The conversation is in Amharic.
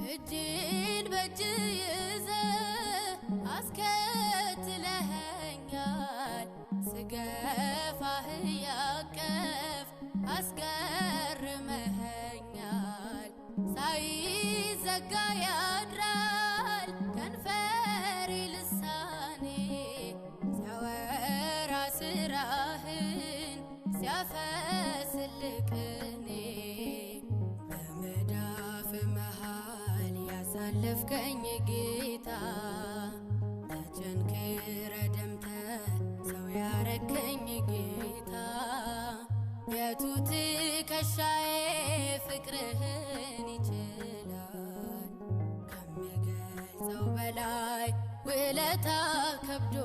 እጅን በእጅ ይዘህ አስከትለኸኛል ስገፋህ ያቀፍ አስገርመኸኛል ሳይዘጋ ያድራል ከንፈሬ ልሳኔ ሲያወራ ስራህን ሲያፈስልቅኔ በመዳፍ መሃል ያሳለፍከኝ ጌታ ተቸንክረ ደምተ ሰው ያረከኝ ጌታ የቱ ትከሻዬ ፍቅርህን ይችላል ከሚገልጸው በላይ ውለታ ከብዶ